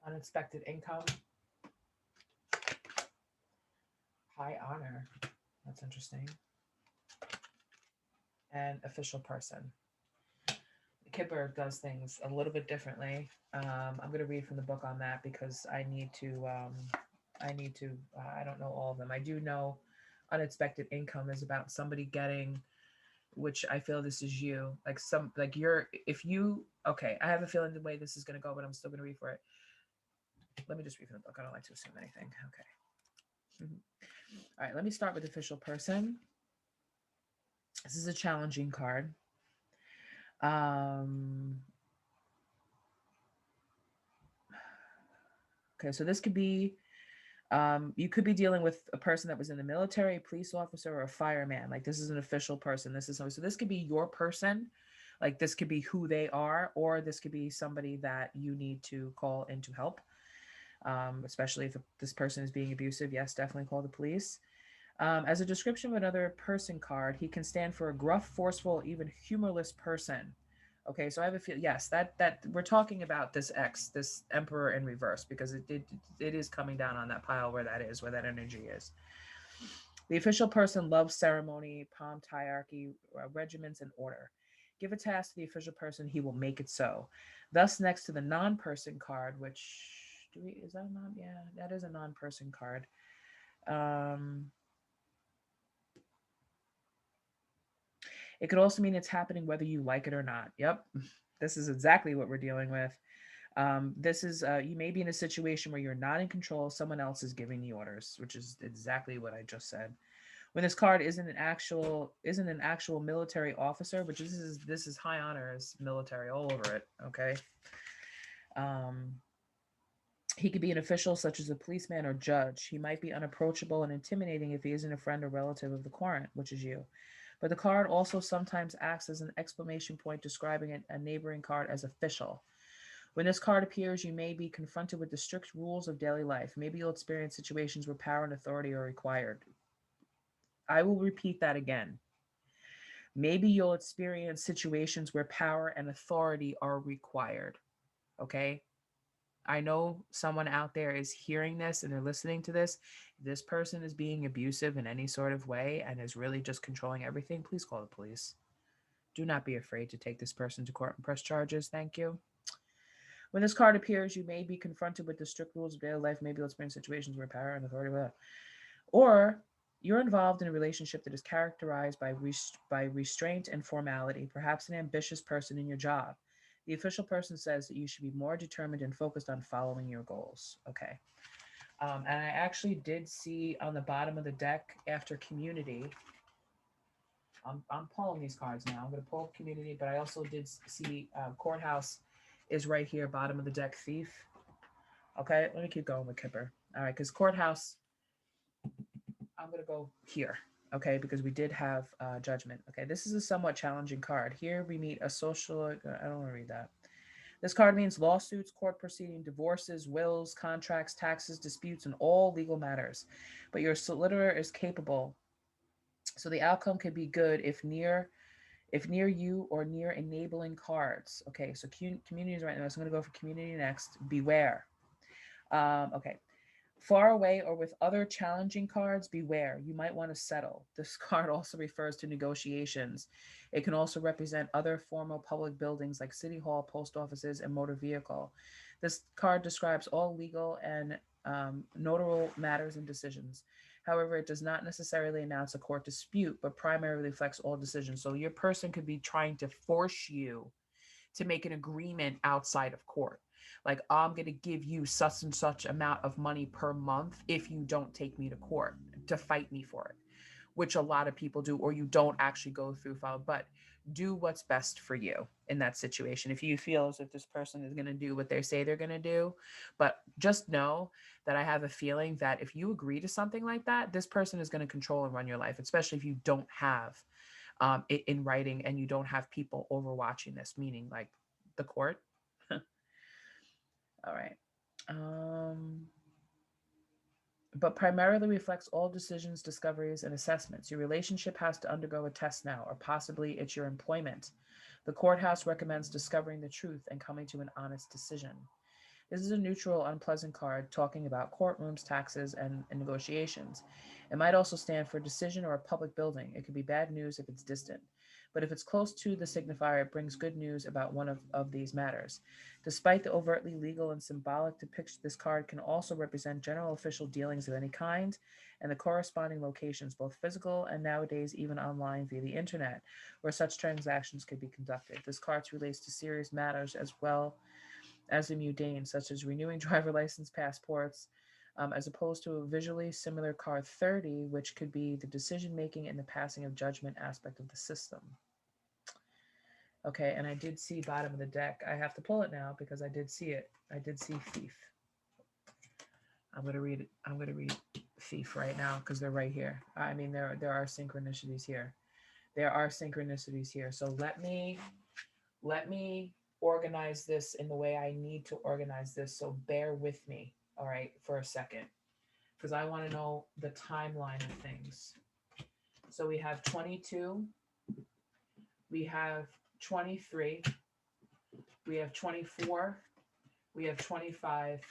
Unexpected income. High honor. That's interesting. And official person. Kipper does things a little bit differently. I'm going to read from the book on that because I need to, I don't know all of them. I do know unexpected income is about somebody getting, which I feel this is you, like okay, I have a feeling the way this is going to go, but I'm still going to read for it. Let me just read from the book. I don't like to assume anything. Okay. All right, let me start with official person. This is a challenging card. Okay, so this could be, you could be dealing with a person that was in the military, a police officer, or a fireman. Like, this is an official person. This is so this could be your person. Like, this could be who they are, or this could be somebody that you need to call in to help. Especially if this person is being abusive. Yes, definitely call the police. As a description of another person card, he can stand for a gruff, forceful, even humorless person. Okay, so I have a feel. Yes, that we're talking about this Emperor in reverse, because it is coming down on that pile where that energy is. The official person loves ceremony, pomp, hierarchy, regiments, and order. Give a task to the official person, he will make it so. Thus, next to the non-person card, which is that a non? Yeah, that is a non-person card. It could also mean it's happening whether you like it or not. Yep, this is exactly what we're dealing with. This is you may be in a situation where you're not in control. Someone else is giving the orders, which is exactly what I just said. When this card isn't an actual military officer, which this is high honor as military all over it. Okay. He could be an official such as a policeman or judge. He might be unapproachable and intimidating if he isn't a friend or relative of the client, which is you. But the card also sometimes acts as an exclamation point describing a neighboring card as official. When this card appears, you may be confronted with the strict rules of daily life. Maybe you'll experience situations where power and authority are required. I will repeat that again. Maybe you'll experience situations where power and authority are required. Okay? I know someone out there is hearing this and they're listening to this. If this person is being abusive in any sort of way and is really just controlling everything, please call the police. Do not be afraid to take this person to court and press charges. Thank you. When this card appears, you may be confronted with the strict rules of daily life. Maybe you'll experience situations where power and authority will. Or you're involved in a relationship that is characterized by restraint and formality, perhaps an ambitious person in your job. The official person says that you should be more determined and focused on following your goals. Okay. And I actually did see on the bottom of the deck after community, I'm pulling these cards now. I'm going to pull community, but I also did see courthouse is right here, bottom of the deck, thief. Okay, let me keep going with Kipper. All right, because courthouse, I'm going to go here, okay, because we did have judgment. Okay, this is a somewhat challenging card. Here we meet a social, I don't want to read that. This card means lawsuits, court proceeding, divorces, wills, contracts, taxes, disputes, and all legal matters. But your solicitor is capable, so the outcome could be good if near you or near enabling cards. Okay, so communities right now. So I'm going to go for community next. Beware. Okay, far away or with other challenging cards, beware. You might want to settle. This card also refers to negotiations. It can also represent other formal public buildings like City Hall, post offices, and motor vehicle. This card describes all legal and notarial matters and decisions. However, it does not necessarily announce a court dispute, but primarily reflects all decisions. So your person could be trying to force you to make an agreement outside of court. Like, I'm going to give you such and such amount of money per month if you don't take me to court to fight me for it, which a lot of people do, or you don't actually go through file. But do what's best for you in that situation. If you feel as if this person is going to do what they say they're going to do, but just know that I have a feeling that if you agree to something like that, this person is going to control and run your life, especially if you don't have it in writing and you don't have people overwatching this, meaning like the court. All right. Um, but primarily reflects all decisions, discoveries, and assessments. Your relationship has to undergo a test now, or possibly it's your employment. The courthouse recommends discovering the truth and coming to an honest decision. This is a neutral, unpleasant card talking about courtrooms, taxes, and negotiations. It might also stand for a decision or a public building. It could be bad news if it's distant. But if it's close to the signifier, it brings good news about one of these matters. Despite the overtly legal and symbolic depiction, this card can also represent general official dealings of any kind and the corresponding locations, both physical and nowadays even online via the internet, where such transactions could be conducted. This card relates to serious matters as well as the mundane, such as renewing driver license passports, as opposed to a visually similar card 30, which could be the decision making and the passing of judgment aspect of the system. Okay, and I did see bottom of the deck. I have to pull it now because I did see it. I did see thief. I'm gonna read it. I'm gonna read thief right now because they're right here. I mean, there are synchronicities here. There are synchronicities here. So let me organize this in the way I need to organize this. So bear with me, all right, for a second, because I want to know the timeline of things. So we have 22, we have 23, we have 24, we have 25,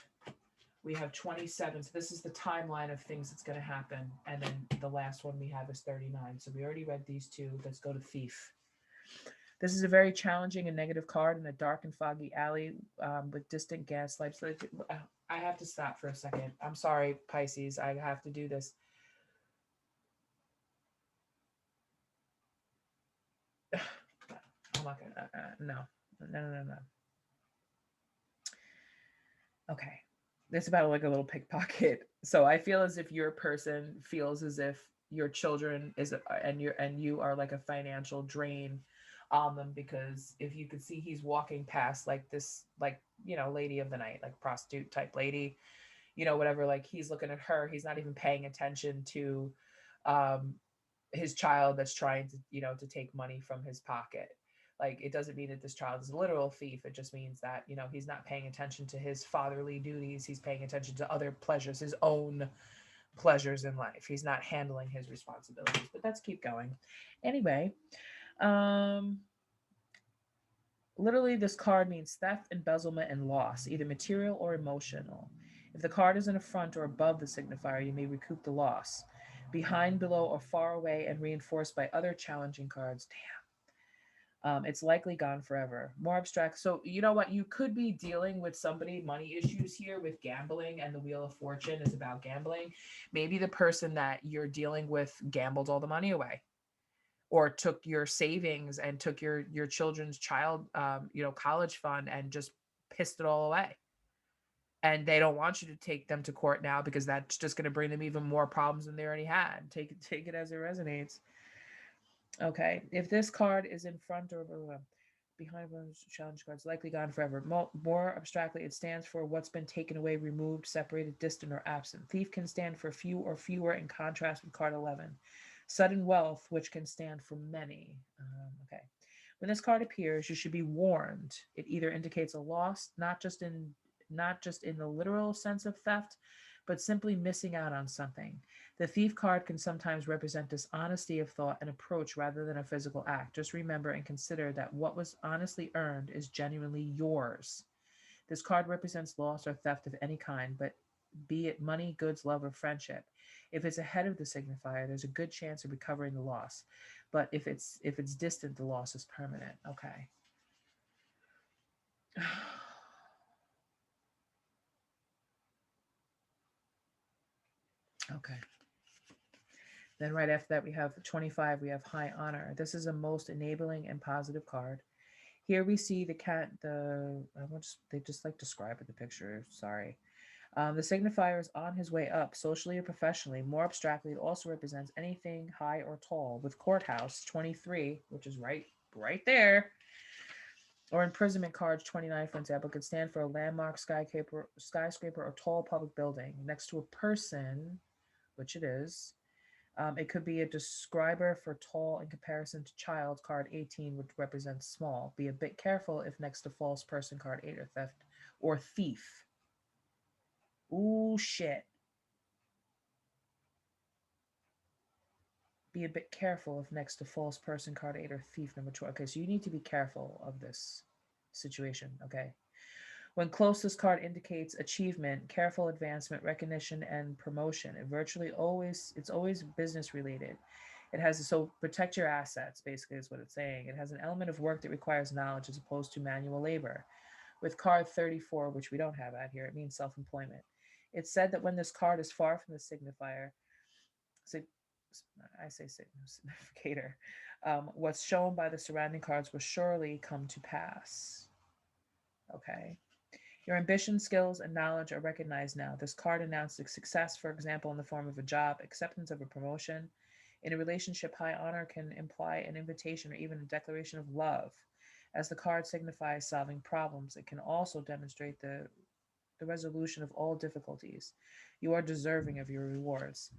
we have 27. So this is the timeline of things that's going to happen. And then the last one we have is 39. So we already read these two. Let's go to thief. This is a very challenging and negative card in a dark and foggy alley with distant gaslights. I have to stop for a second. I'm sorry, Pisces. I have to do this. I'm not gonna. No. Okay, it's about like a little pickpocket. So I feel as if your person feels as if your children and you are like a financial drain on them, because if you could see, he's walking past like this, like, lady of the night, like prostitute type lady, whatever, like he's looking at her, he's not even paying attention to um his child that's trying to to take money from his pocket. Like, it doesn't mean that this child is a literal thief. It just means that he's not paying attention to his fatherly duties. He's paying attention to other pleasures, his own pleasures in life. He's not handling his responsibilities. But let's keep going. Anyway, literally, this card means theft, embezzlement, and loss, either material or emotional. If the card is in a front or above the signifier, you may recoup the loss. Behind, below, or far away, and reinforced by other challenging cards. Damn. It's likely gone forever. More abstract. So, you know what? You could be dealing with somebody, money issues here with gambling, and the Wheel of Fortune is about gambling. Maybe the person that you're dealing with gambled all the money away, or took your savings and took your children's college fund and just pissed it all away. And they don't want you to take them to court now because that's just going to bring them even more problems than they already had. Take it as it resonates. Okay, if this card is in front or Behind one's challenge cards, likely gone forever. More abstractly, it stands for what's been taken away, removed, separated, distant, or absent. Thief can stand for few or fewer, in contrast with card 11. Sudden wealth, which can stand for many. Okay. When this card appears, you should be warned. It either indicates a loss, not just in the literal sense of theft, but simply missing out on something. The thief card can sometimes represent dishonesty of thought and approach rather than a physical act. Just remember and consider that what was honestly earned is genuinely yours. This card represents loss or theft of any kind, but be it money, goods, love, or friendship. If it's ahead of the signifier, there's a good chance of recovering the loss. But if it's distant, the loss is permanent. Okay. Okay. Then right after that, we have 25, we have high honor. This is a most enabling and positive card. Here we see the cat, they just like describe it, the picture, sorry. The signifier is on his way up, socially or professionally. More abstractly, it also represents anything high or tall, with courthouse 23, which is right there, or imprisonment cards 29, for example, could stand for a landmark, skyscraper, or tall public building. Next to a person, which it is, it could be a describer for tall in comparison to child, card 18, which represents small. Be a bit careful if next to false person, card 8, or theft or thief. Ooh, shit. Be a bit careful if next to false person, card 8, or thief, number 12. Okay, so you need to be careful of this situation, okay? When close, this card indicates achievement, careful advancement, recognition, and promotion. It's always business related. It has, so protect your assets, basically, is what it's saying. It has an element of work that requires knowledge as opposed to manual labor. With card 34, which we don't have out here, it means self employment. It's said that when this card is far from the signifier, sig- I say significator, what's shown by the surrounding cards will surely come to pass. Okay. Your ambition, skills, and knowledge are recognized now. This card announces success, for example, in the form of a job, acceptance of a promotion. In a relationship, high honor can imply an invitation or even a declaration of love. As the card signifies solving problems, it can also demonstrate the resolution of all difficulties. You are deserving of your rewards.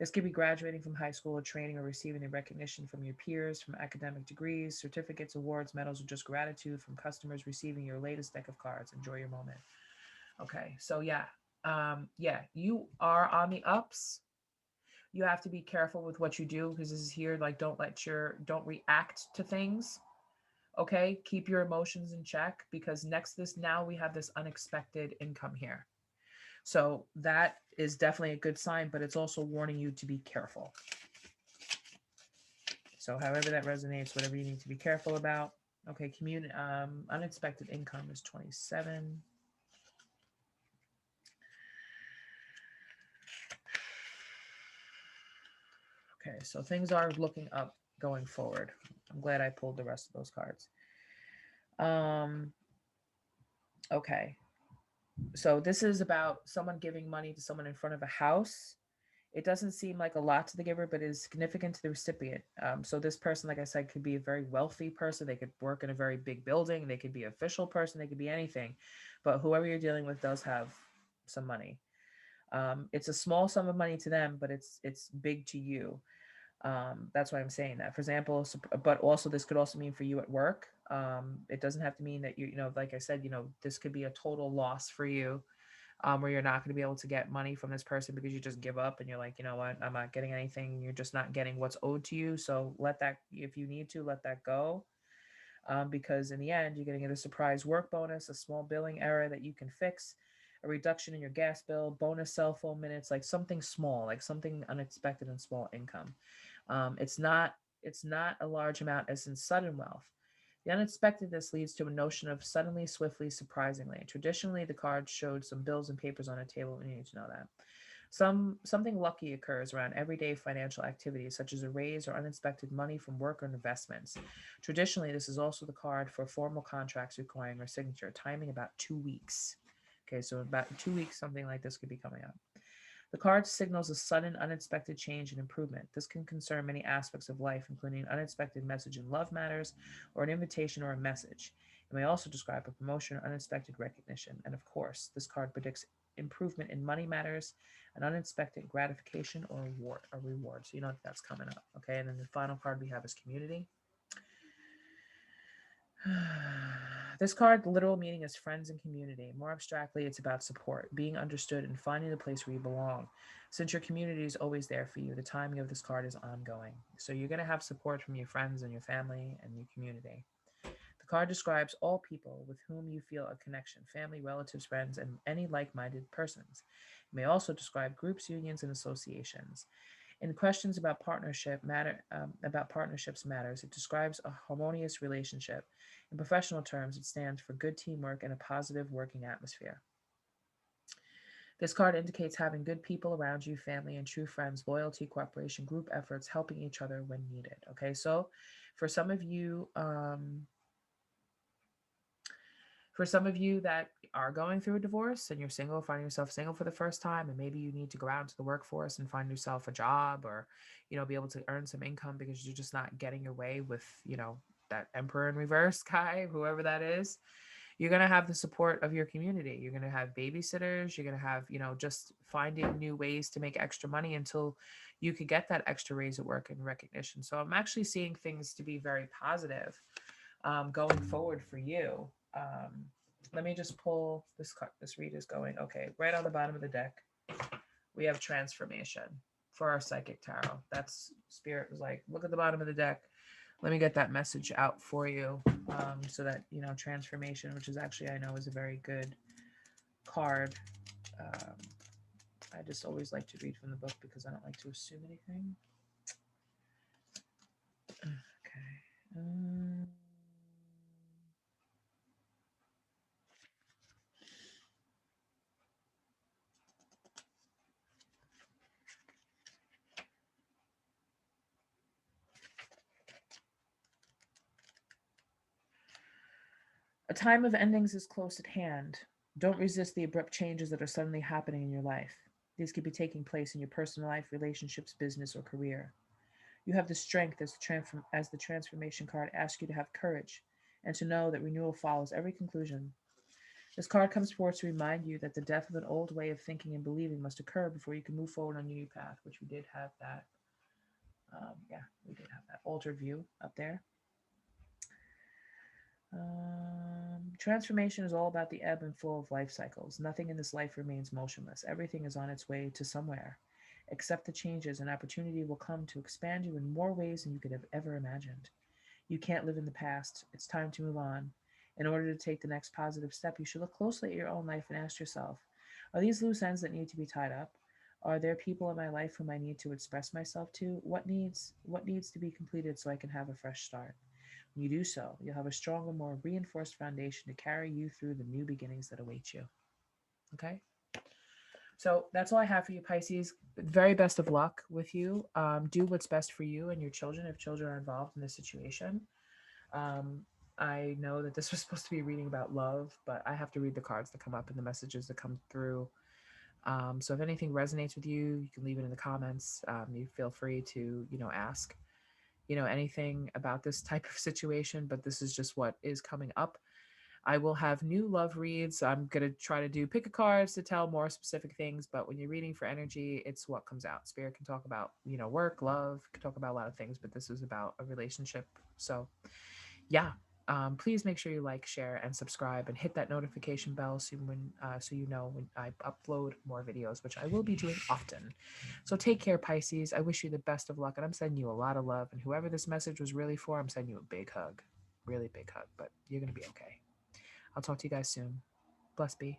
This could be graduating from high school or training, or receiving the recognition from your peers, from academic degrees, certificates, awards, medals, or just gratitude from customers receiving your latest deck of cards. Enjoy your moment. Okay, so yeah, you are on the ups. You have to be careful with what you do, because this is here, like, don't react to things. Okay, keep your emotions in check, because next this now we have this unexpected income here. So that is definitely a good sign, but it's also warning you to be careful. So however that resonates, whatever you need to be careful about. Okay, unexpected income is 27. Okay, so things are looking up going forward. I'm glad I pulled the rest of those cards. Okay. So this is about someone giving money to someone in front of a house. It doesn't seem like a lot to the giver, but it is significant to the recipient. So this person, like I said, could be a very wealthy person. They could work in a very big building. They could be an official person. They could be anything. But whoever you're dealing with does have some money. It's a small sum of money to them, but it's big to you. That's why I'm saying that. For example, but also this could also mean for you at work. It doesn't have to mean that like I said, this could be a total loss for you, where you're not going to be able to get money from this person because you just give up and you're like, you know what, I'm not getting anything. You're just not getting what's owed to you. So let that, if you need to, let that go. Because in the end, you're going to get a surprise work bonus, a small billing error that you can fix, a reduction in your gas bill, bonus cell phone minutes, like something small, like something unexpected and small income. It's not a large amount as in sudden wealth. The unexpectedness leads to a notion of suddenly, swiftly, surprisingly. Traditionally, the card showed some bills and papers on a table, and you need to know that. Something lucky occurs around everyday financial activities, such as a raise or unexpected money from work or investments. Traditionally, this is also the card for formal contracts requiring your signature, timing about 2 weeks. Okay, so about 2 weeks, something like this could be coming up. The card signals a sudden, unexpected change and improvement. This can concern many aspects of life, including an unexpected message in love matters, or an invitation or a message. It may also describe a promotion or unexpected recognition. And of course, this card predicts improvement in money matters, an unexpected gratification or reward. So you know that that's coming up. Okay. And then the final card we have is community. This card, the literal meaning is friends and community. More abstractly, it's about support, being understood, and finding the place where you belong. Since your community is always there for you, the timing of this card is ongoing. So you're going to have support from your friends and your family and your community. The card describes all people with whom you feel a connection, family, relatives, friends, and any like-minded persons. It may also describe groups, unions, and associations. In questions about partnerships matters, it describes a harmonious relationship. In professional terms, it stands for good teamwork and a positive working atmosphere. This card indicates having good people around you, family and true friends, loyalty, cooperation, group efforts, helping each other when needed. Okay, so for some of you, that are going through a divorce and you're single, finding yourself single for the first time, and maybe you need to go out into the workforce and find yourself a job, or, be able to earn some income because you're just not getting your way with, that emperor in reverse guy, whoever that is, you're going to have the support of your community. You're going to have babysitters. You're going to have, just finding new ways to make extra money until you could get that extra raise at work and recognition. So I'm actually seeing things to be very positive going forward for you. Let me just pull this card. This read is going. Okay, right on the bottom of the deck, we have transformation for our psychic tarot. That's Spirit was like, look at the bottom of the deck. Let me get that message out for you, so that, transformation, which is actually, I know, is a very good card. I just always like to read from the book because I don't like to assume anything. Okay. A time of endings is close at hand. Don't resist the abrupt changes that are suddenly happening in your life. These could be taking place in your personal life, relationships, business, or career. You have the strength as the transformation card asks you to have courage and to know that renewal follows every conclusion. This card comes forward to remind you that the death of an old way of thinking and believing must occur before you can move forward on your new path, which we did have that. We did have that altered view up there. Transformation is all about the ebb and flow of life cycles. Nothing in this life remains motionless. Everything is on its way to somewhere. Accept the changes, and opportunity will come to expand you in more ways than you could have ever imagined. You can't live in the past. It's time to move on. In order to take the next positive step, you should look closely at your own life and ask yourself, are these loose ends that need to be tied up? Are there people in my life whom I need to express myself to? What needs to be completed so I can have a fresh start? When you do so, you'll have a stronger, more reinforced foundation to carry you through the new beginnings that await you. Okay? So that's all I have for you, Pisces. Very best of luck with you. Do what's best for you and your children if children are involved in this situation. I know that this was supposed to be a reading about love, but I have to read the cards that come up and the messages that come through. So if anything resonates with you, you can leave it in the comments. You feel free to, ask, anything about this type of situation, but this is just what is coming up. I will have new love reads. I'm going to try to pick a cards to tell more specific things, but when you're reading for energy, it's what comes out. Spirit can talk about, work, love, can talk about a lot of things, but this is about a relationship. So yeah, please make sure you like, share, and subscribe, and hit that notification bell so you know when I upload more videos, which I will be doing often. So take care, Pisces. I wish you the best of luck, and I'm sending you a lot of love. And whoever this message was really for, I'm sending you a big hug, really big hug. But you're gonna be okay. I'll talk to you guys soon. Bless be.